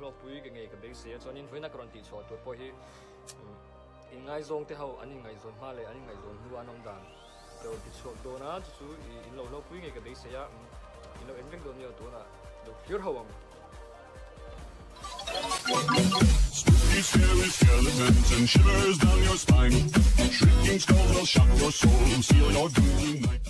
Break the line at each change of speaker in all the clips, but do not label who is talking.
hlimpui cái ngei cái beisei cho nên với nó còn tỉ chọn tôi pawh hi ngaihzawn te ho anh ngaihzawn mà lại anh ngaihzawn nuan ông đàn rồi tỉ chọn tôi na chú hlimpui ngei cái beisei á lo em veng don nhiều tôi na được tirh huang.
Spooky, scary skeletons and shivers down your spine. Shrieking skulls will shock your soul, seal your doom night.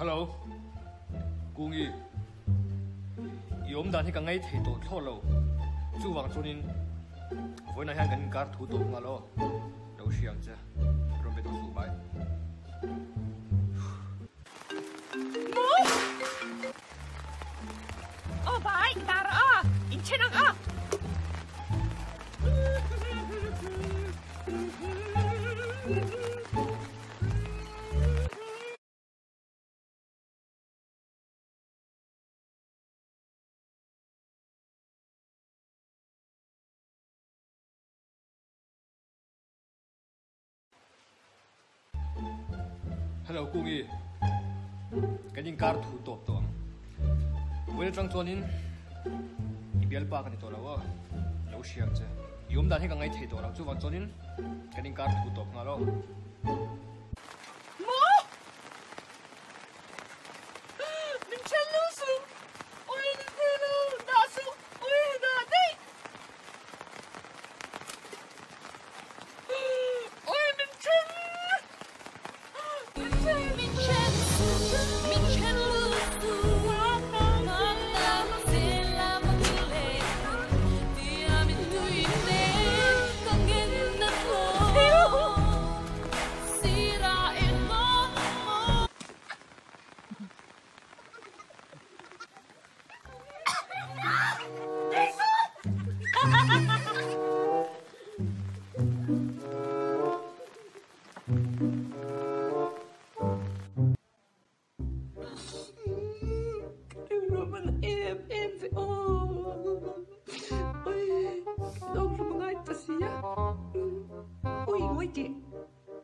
Hello, cô nghi. Yếm đàn thì càng ngày thì tổ thô lâu. Chú vàng cho nên với này hàng gần cả thủ tục ngalo. Đâu xiang chứ, rồi bị tổ sụ bài.
bài, tirh inchei
Hello, cô nghi. Cái những car thủ tục đó. Với trong cho nên bialpa cái này đó là lâu xiang chứ. Yếm đàn thì càng ngày thì đó là chú vàng cho nên cái những car thủ tục ngalo.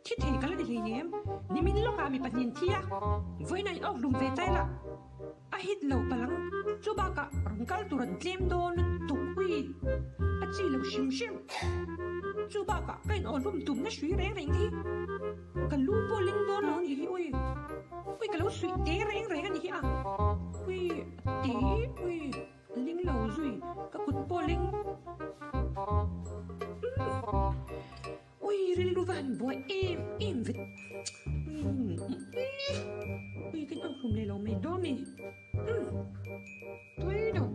Thiết thể cái là gì em? Ni mình lo cả mi bắt nhìn thia. Với này ốc lùng về tay là. A hít lâu palang. Chú ba cả rung cal turan tlem don tuk ui. A chi lâu shim shim. Chú ba cả cái nó lum tum na suy reng reng thi. Cái lu po linh don nó gì ui. Ui cái lâu suy té reng reng gì à? Ui té ui linh lâu rồi. Cái cút po linh. Ui, riluvan boy em vit. Ui, cái ông không lấy lòng mày đó mày. Tôi đâu.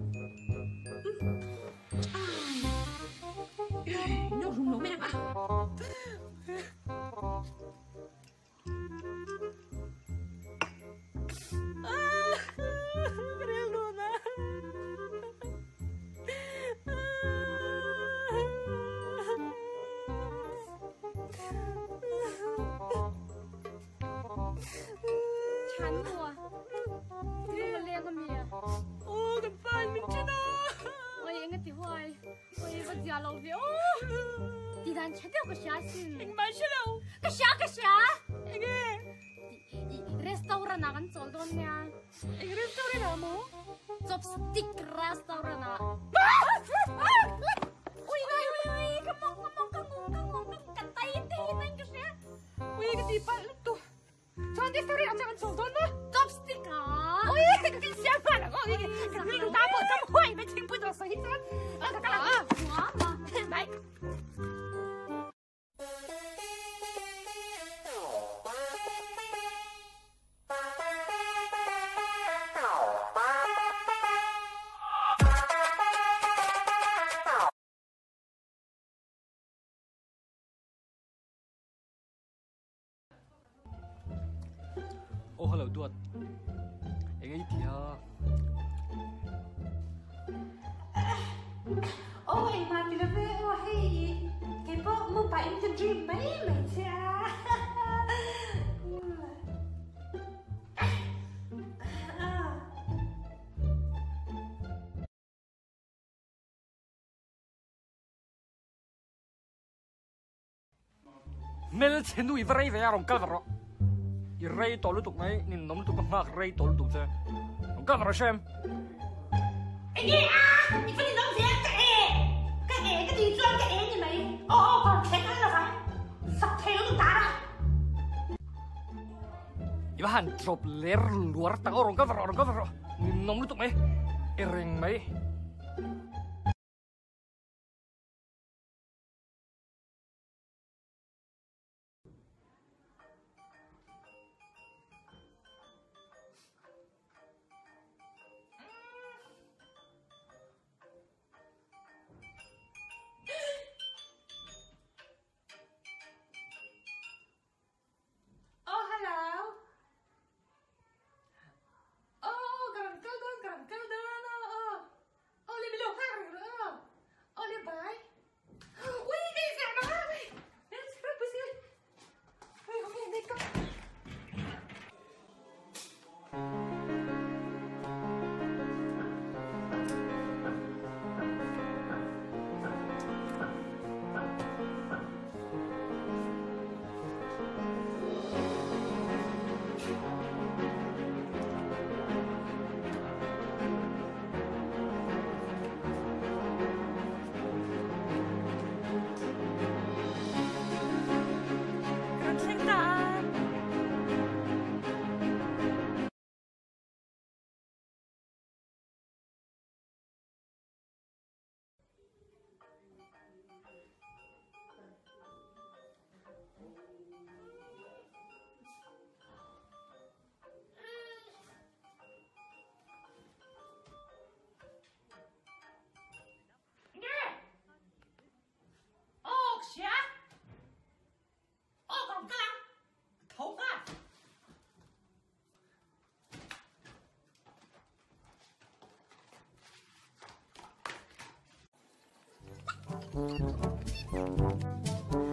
Nó không lòng mày à?
Chán mùa Đi là leo con mì à?
Ô, cái bàn mình chết à?
Ôi, anh ấy tí hoài Ôi, có gì à lâu vậy? Đi đàn chết đâu có xá xin
Anh bán chết đâu?
Cái xá
Anh ơi
Restaurant à, con chol đôn nha
Anh restaurant à mô?
Chopstick restaurant à Ui, cái mong Cái tay anh cái xá
Ui, cái gì bạn lúc tù Chọn restaurant à, con chol đôn á?
Chopstick à
Ôi, cái xe bạn à? Ôi, cái gì đá bộ trong hoài Mày chinh bùi đồ sở hít chân Cái là
Hóa mà
Đấy
Oh, hello, tuat. Anh ấy thì
Ôi, mà thì là về ôi, cái bộ mua bài em cho dream mấy mày cha.
mel chenu i vrei ve rong kal ro i rei to lu tuk mai nin nom tuk ma rei to lu tuk che rong kal ro shem
anh nghe à你说你弄谁cái gì cho cái gì mày còn thế ăn là phải sắp theo nó ta đó
i han drop ler luar ta rong kal ro nin nom lu tuk mai i reng mai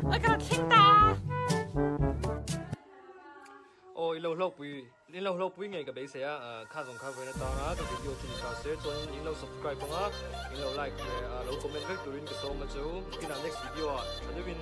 ôi cái thiên ta
ôi lâu bùi ngày cái beisei á khá dùng khá với nó tao á cái video trên cao share cho những lâu subscribe không á những lâu like lâu comment với tụi mình cái số mà chú khi nào next video á cho nên